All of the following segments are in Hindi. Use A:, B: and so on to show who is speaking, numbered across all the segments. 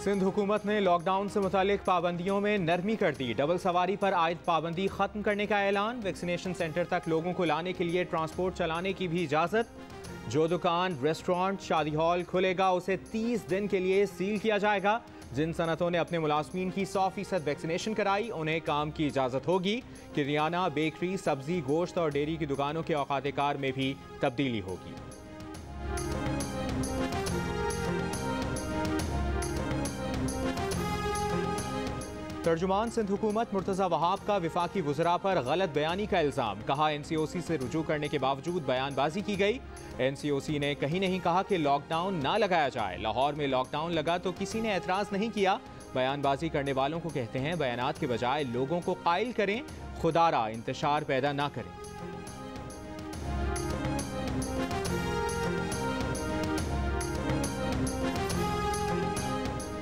A: सिंध हुकूमत ने लॉकडाउन से मुतालिक पाबंदियों में नरमी कर दी। डबल सवारी पर आयद पाबंदी खत्म करने का ऐलान। वैक्सीनेशन सेंटर तक लोगों को लाने के लिए ट्रांसपोर्ट चलाने की भी इजाजत। जो दुकान, रेस्टोरेंट, शादी हॉल खुलेगा उसे 30 दिन के लिए सील किया जाएगा। जिन सनतों ने अपने मुलाजमीन की 100% वैक्सीनेशन कराई उन्हें काम की इजाजत होगी। किरियाना, बेकरी, सब्जी, गोश्त और डेयरी की दुकानों के औकात कार में भी तब्दीली होगी। तर्जुमान सिंध हुकूमत मुर्तज़ा वहाब का विफाकी वज़रा पर गलत बयानी का इल्ज़ाम। कहा NCOC से रुजू करने के बावजूद बयानबाजी की गई। NCOC ने कहीं नहीं कहा कि लॉकडाउन ना लगाया जाए। लाहौर में लॉकडाउन लगा तो किसी ने एतराज़ नहीं किया। बयानबाजी करने वालों को कहते हैं बयानात के बजाय लोगों को कायल करें, खुदारा इंतशार पैदा ना करें।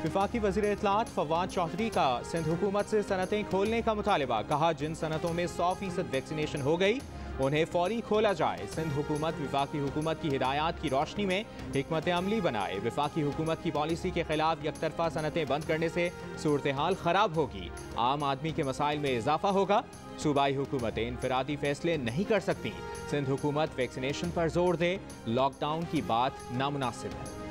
A: विफाकी वज़ीर इत्तलात फवाद चौधरी का सिंध हुकूमत से सनतें खोलने का मुतालबा। कहा जिन सनतों में 100% वैक्सीनेशन हो गई उन्हें फौरी खोला जाए। सिंध हुकूमत विफाकी हुकूमत की हिदायत की रोशनी में हिकमत अमली बनाए। विफाकी हुकूमत की पॉलिसी के खिलाफ यकतरफा सनतें बंद करने से सूरत हाल खराब होगी, आम आदमी के मसाइल में इजाफा होगा। सूबाई हुकूमतें इनफरादी फैसले नहीं कर सकती। सिंध हुकूमत वैक्सीनेशन पर जोर दे, लॉकडाउन की बात नामुनासिब है।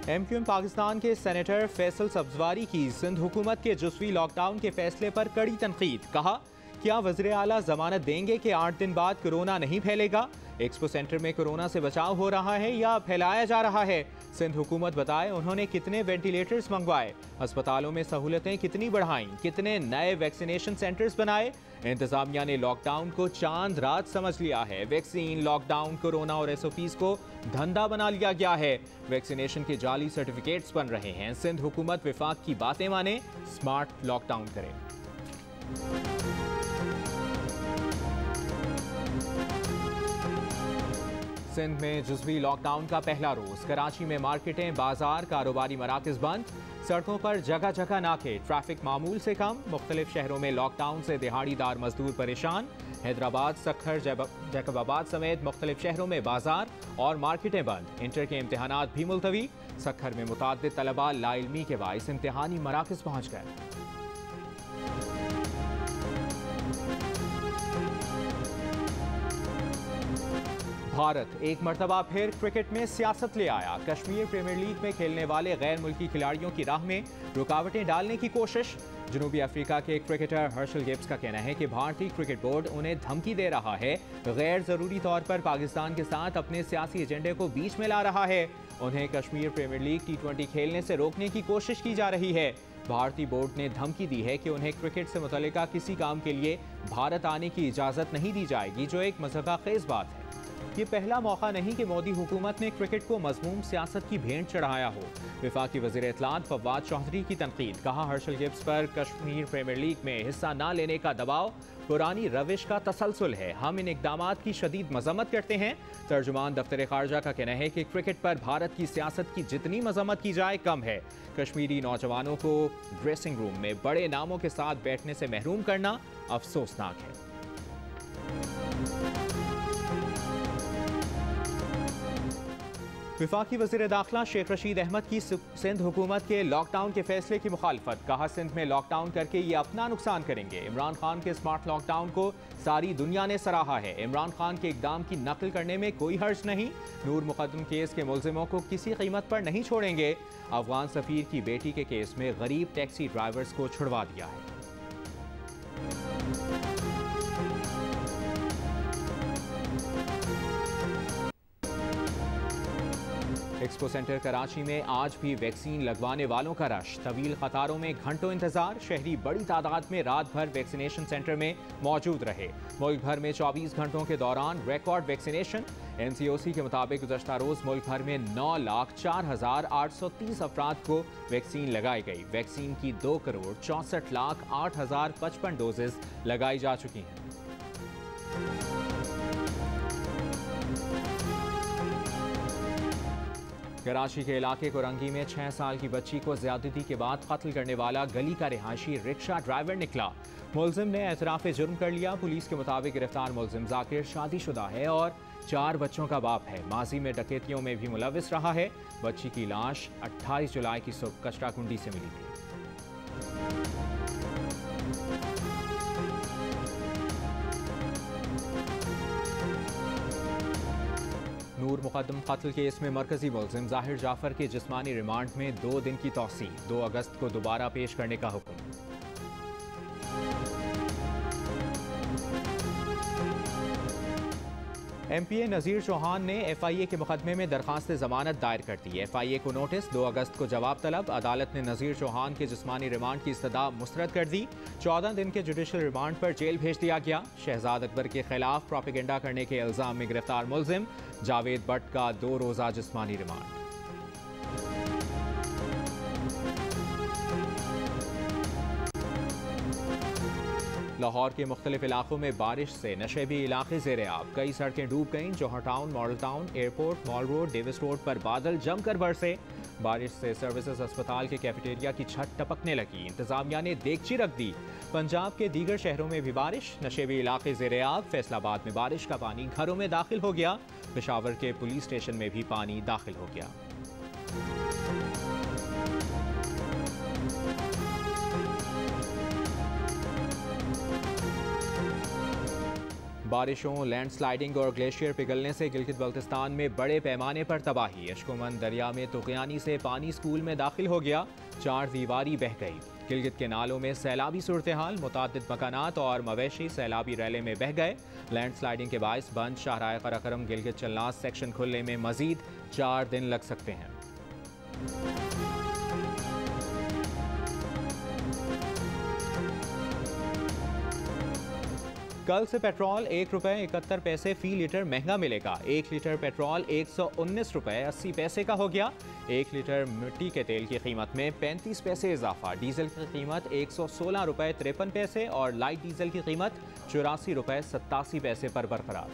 A: MQM पाकिस्तान के सेनेटर फैसल सब्जवारी की सिंध हुकूमत के जुज़वी लॉकडाउन के फैसले पर कड़ी तनकीद। कहा क्या वज़ीर आला जमानत देंगे कि 8 दिन बाद कोरोना नहीं फैलेगा? एक्सपो सेंटर में कोरोना से बचाव हो रहा है या फैलाया जा रहा है? सिंध हुकूमत बताए उन्होंने कितने वेंटिलेटर्स मंगवाए, अस्पतालों में सहूलतें कितनी बढ़ाईं, कितने नए वैक्सीनेशन सेंटर्स बनाए। इंतजामिया ने लॉकडाउन को चांद रात समझ लिया है। वैक्सीन, लॉकडाउन, कोरोना और SOPs को धंधा बना लिया गया है। वैक्सीनेशन के जाली सर्टिफिकेट्स बन रहे हैं। सिंध हुकूमत विफाक की बातें माने, स्मार्ट लॉकडाउन करे। सिंध में जुज़वी लॉकडाउन का पहला रोज। कराची में मार्केटें, बाजार, कारोबारी मराकज़ बंद। सड़कों पर जगह जगह नाके, ट्रैफिक मामूल से कम। मुख्तलिफ शहरों में लॉकडाउन से दिहाड़ीदार मजदूर परेशान। हैदराबाद, सक्खर, जैकबाबाद समेत मुख्तलिफ शहरों में बाजार और मार्केटें बंद। इंटर के इम्तहानात भी मुलतवी। सक्खर में मुताद्दिद तलबा लाइल्मी के बाइस इम्तहानी मराकज़ पहुँच गए। भारत एक मरतबा फिर क्रिकेट में सियासत ले आया। कश्मीर प्रीमियर लीग में खेलने वाले गैर मुल्की खिलाड़ियों की राह में रुकावटें डालने की कोशिश। जनूबी अफ्रीका के क्रिकेटर हर्शल गिब्स का कहना है कि भारतीय क्रिकेट बोर्ड उन्हें धमकी दे रहा है, गैर जरूरी तौर पर पाकिस्तान के साथ अपने सियासी एजेंडे को बीच में ला रहा है। उन्हें कश्मीर प्रीमियर लीग T20 खेलने से रोकने की कोशिश की जा रही है। भारतीय बोर्ड ने धमकी दी है कि उन्हें क्रिकेट से मुतल्लिका किसी काम के लिए भारत आने की इजाज़त नहीं दी जाएगी, जो एक मज़ाक़खेज़ बात है। ये पहला मौका नहीं कि मोदी हुकूमत ने क्रिकेट को मज़मूम सियासत की भेंट चढ़ाया हो। विफाकी वज़ीर इत्तलात फवाद चौधरी की तनकीद। कहा हर्शल गिब्स पर कश्मीर प्रीमियर लीग में हिस्सा न लेने का दबाव पुरानी रविश का तसलसल है। हम इन इक़दामात की शदीद मज़म्मत करते हैं। तर्जुमान दफ्तर ख़ारजा का कहना है कि क्रिकेट पर भारत की सियासत की जितनी मज़म्मत की जाए कम है। कश्मीरी नौजवानों को ड्रेसिंग रूम में बड़े नामों के साथ बैठने से महरूम करना अफसोसनाक है। विफाकी वज़ीर दाखिला शेख रशीद अहमद की सिंध हुकूमत के लॉकडाउन के फैसले की मुखालफत। कहा सिंध में लॉकडाउन करके ये अपना नुकसान करेंगे। इमरान खान के स्मार्ट लॉकडाउन को सारी दुनिया ने सराहा है। इमरान खान के इक़दाम की नकल करने में कोई हर्ज नहीं। नूर मुकद्दम केस के मुलजिमों को किसी कीमत पर नहीं छोड़ेंगे। अफगान सफ़ीर की बेटी के केस में गरीब टैक्सी ड्राइवर्स को छुड़वा दिया है। एक्सपो सेंटर कराची में आज भी वैक्सीन लगवाने वालों का रश। तवील कतारों में घंटों इंतजार। शहरी बड़ी तादाद में रात भर वैक्सीनेशन सेंटर में मौजूद रहे। मुल्क भर में 24 घंटों के दौरान रिकॉर्ड वैक्सीनेशन। NCOC के मुताबिक गुज़श्ता रोज़ मुल्क भर में 9,04,830 अफराद को वैक्सीन लगाई गई। वैक्सीन की 2,64,08,055 डोजेज लगाई जा चुकी हैं। कराची के इलाके कोरंगी में 6 साल की बच्ची को ज्यादती के बाद कत्ल करने वाला गली का रिहायशी रिक्शा ड्राइवर निकला। मुलजिम ने एतराफ़ जुर्म कर लिया। पुलिस के मुताबिक गिरफ्तार मुलजिम जाकिर शादीशुदा है और 4 बच्चों का बाप है। माजी में डकैतियों में भी मुलविस रहा है। बच्ची की लाश 28 जुलाई की सुबह कचरा कुंडी से मिली थी। नूर मुकद्दम कत्ल केस में मरकजी मुलजिम जाहिर जाफर के जिस्मानी रिमांड में 2 दिन की तौसी। 2 अगस्त को दोबारा पेश करने का हुक्म। MPA नज़ीर चौहान ने FIA के मुकदमे में दरखास्त जमानत दायर कर दी। FIA को नोटिस, 2 अगस्त को जवाब तलब। अदालत ने नज़ीर चौहान के जिस्मानी रिमांड की इस्तदा मुस्तरद कर दी। 14 दिन के जुडिशल रिमांड पर जेल भेज दिया गया। शहजाद अकबर के खिलाफ प्रोपेगेंडा करने के इल्जाम में गिरफ्तार मुलजिम जावेद भट्ट का 2 रोज़ा जिस्मानी रिमांड। लाहौर के मुख्तलिफ इलाकों में बारिश से नशेबी इलाके ज़ेरे आब। कई सड़कें डूब गईं। Johar Town, Model Town, airport, Mall Road, Davis Road पर बादल जमकर बरसे। बारिश से सर्विसेज अस्पताल के कैफेटेरिया की छत टपकने लगी। इंतजामिया ने देगची रख दी। पंजाब के दीगर शहरों में भी बारिश। नशेबी इलाके ज़ेरे आब। फैसलाबाद में बारिश का पानी घरों में दाखिल हो गया। पेशावर के पुलिस स्टेशन में भी पानी दाखिल हो गया। बारिशों, लैंडस्लाइडिंग और ग्लेशियर पिघलने से गिलगित बल्तिस्तान में बड़े पैमाने पर तबाही। अशकोमन दरिया में तुगयानी से पानी स्कूल में दाखिल हो गया। 4 दीवारी बह गई। गिलगित के नालों में सैलाबी सूरत हाल। मुतादिद मकानात और मवेशी सैलाबी रैले में बह गए। लैंडस्लाइडिंग के बायस बंद शाहराह कराकरम गिलगित चलनास सेक्शन खुलने में मजीद 4 दिन लग सकते हैं। कल से पेट्रोल ₹1.71 फी लीटर महंगा मिलेगा। 1 लीटर पेट्रोल ₹119.80 का हो गया। 1 लीटर मिट्टी के तेल की कीमत में 35 पैसे इजाफा। डीजल की कीमत ₹116.53 और लाइट डीजल की कीमत ₹84.87 पर बरकरार।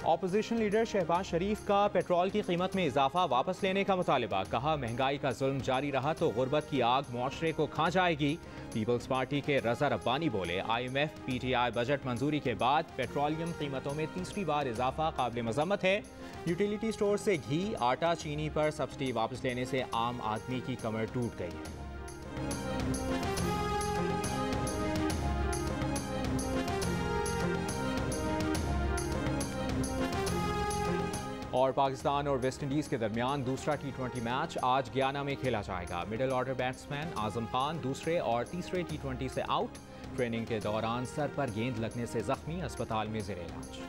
A: ऑपोजिशन लीडर शहबाज शरीफ का पेट्रोल की कीमत में इजाफा वापस लेने का मुतालबा। कहा, महंगाई का जुल्म जारी रहा तो गुर्बत की आग मुआशरे को खा जाएगी। पीपल्स पार्टी के रजा रब्बानी बोले, IMF PTI बजट मंजूरी के बाद पेट्रोलियम कीमतों में तीसरी बार इजाफा काबिल मजम्मत है। यूटिलिटी स्टोर से घी, आटा, चीनी पर सब्सिडी वापस लेने से आम आदमी की कमर टूट गई है। और पाकिस्तान और वेस्ट इंडीज़ के दरमियान दूसरा T20 मैच आज गयाना में खेला जाएगा। Middle order batsman Azam Khan दूसरे और तीसरे T20 से आउट। ट्रेनिंग के दौरान सर पर गेंद लगने से जख्मी, अस्पताल में ज़ेरे इलाज।